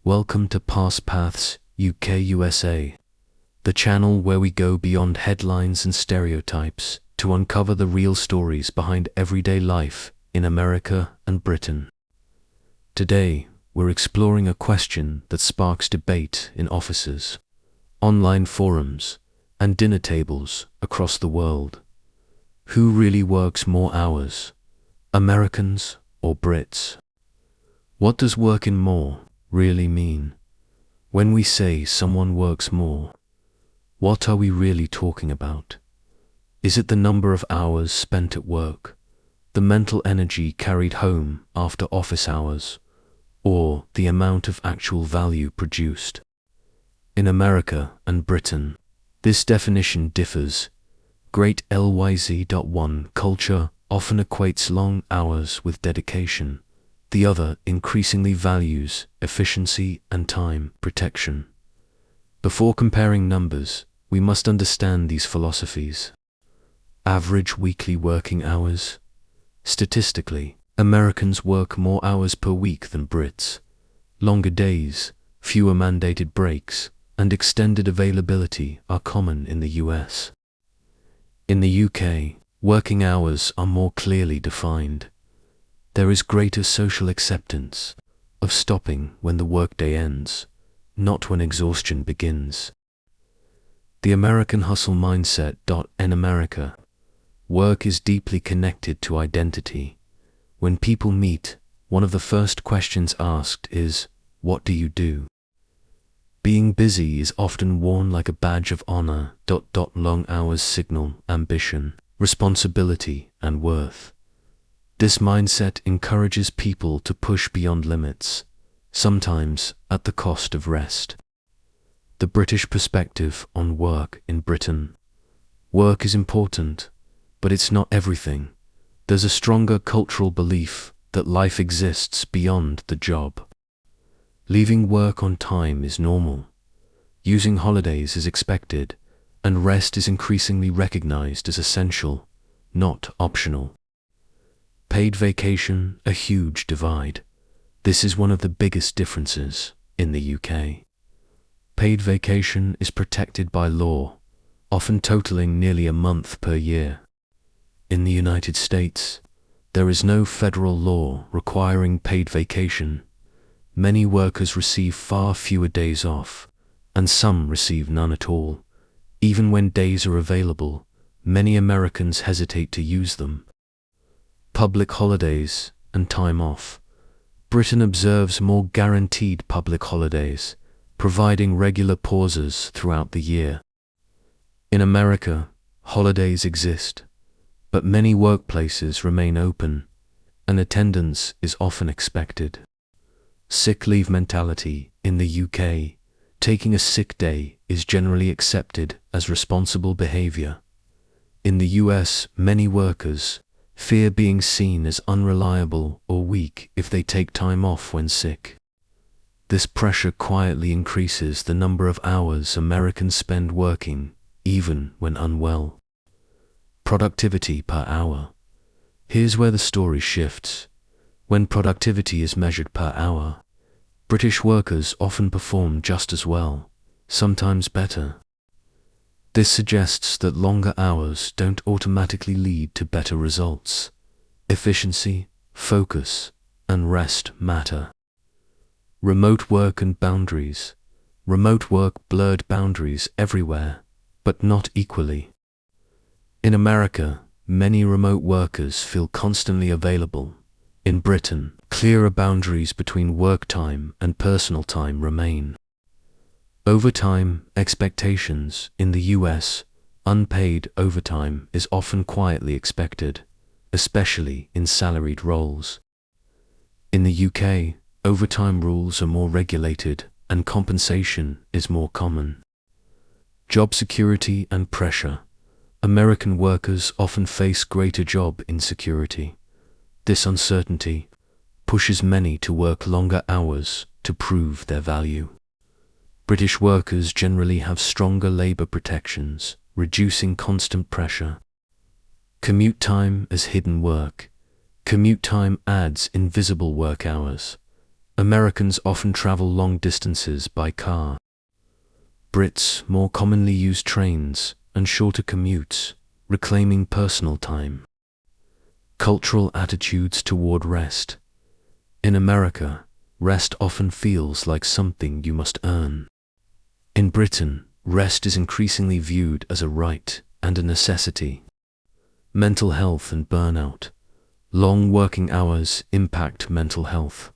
Welcome to PastPathsUK-USA, the channel where we go beyond headlines and stereotypes to uncover the real stories behind everyday life in America and Britain. Today, we're exploring a question that sparks debate in offices, online forums, and dinner tables across the world. Who really works more hours, Americans or Brits? What does working more really mean? When we say someone works more, what are we really talking about? Is it the number of hours spent at work, the mental energy carried home after office hours, or the amount of actual value produced? In America and Britain, this definition differs. Great LYZ.1 culture often equates long hours with dedication. The other increasingly values efficiency and time protection. Before comparing numbers, we must understand these philosophies. Average weekly working hours. Statistically, Americans work more hours per week than Brits. Longer days, fewer mandated breaks, and extended availability are common in the US. In the UK, working hours are more clearly defined. There is greater social acceptance of stopping when the workday ends, not when exhaustion begins. The American hustle mindset. In America, work is deeply connected to identity. When people meet, one of the first questions asked is, "What do you do?" Being busy is often worn like a badge of honor. Long hours signal ambition, responsibility, and worth. This mindset encourages people to push beyond limits, sometimes at the cost of rest. The British perspective on work in Britain. Work is important, but it's not everything. There's a stronger cultural belief that life exists beyond the job. Leaving work on time is normal. Using holidays is expected, and rest is increasingly recognized as essential, not optional. Paid vacation, a huge divide. This is one of the biggest differences in the UK. Paid vacation is protected by law, often totaling nearly a month per year. In the United States, there is no federal law requiring paid vacation. Many workers receive far fewer days off, and some receive none at all. Even when days are available, many Americans hesitate to use them. Public holidays and time off. Britain observes more guaranteed public holidays, providing regular pauses throughout the year. In America, holidays exist, but many workplaces remain open, and attendance is often expected. Sick leave mentality. In the UK, taking a sick day is generally accepted as responsible behavior. In the US, many workers fear being seen as unreliable or weak if they take time off when sick. This pressure quietly increases the number of hours Americans spend working, even when unwell. Productivity per hour. Here's where the story shifts. When productivity is measured per hour, British workers often perform just as well, sometimes better. This suggests that longer hours don't automatically lead to better results. Efficiency, focus, and rest matter. Remote work and boundaries. Remote work blurred boundaries everywhere, but not equally. In America, many remote workers feel constantly available. In Britain, clearer boundaries between work time and personal time remain. Overtime expectations. In the US, unpaid overtime is often quietly expected, especially in salaried roles. In the UK, overtime rules are more regulated and compensation is more common. Job security and pressure. American workers often face greater job insecurity. This uncertainty pushes many to work longer hours to prove their value. British workers generally have stronger labor protections, reducing constant pressure. Commute time as hidden work. Commute time adds invisible work hours. Americans often travel long distances by car. Brits more commonly use trains and shorter commutes, reclaiming personal time. Cultural attitudes toward rest. In America, rest often feels like something you must earn. In Britain, rest is increasingly viewed as a right and a necessity. Mental health and burnout. Long working hours impact mental health.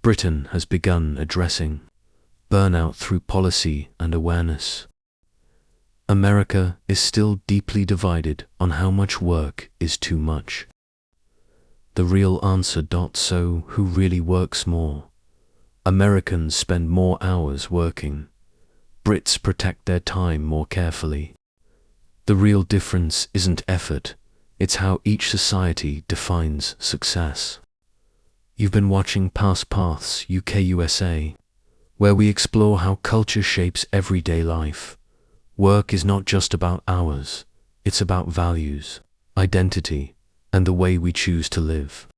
Britain has begun addressing burnout through policy and awareness. America is still deeply divided on how much work is too much. The real answer. So, who really works more? Americans spend more hours working. Brits protect their time more carefully. The real difference isn't effort, it's how each society defines success. You've been watching PastPathsUK-USA, where we explore how culture shapes everyday life. Work is not just about hours, it's about values, identity, and the way we choose to live.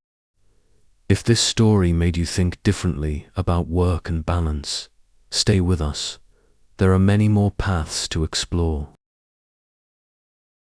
If this story made you think differently about work and balance, stay with us. There are many more paths to explore.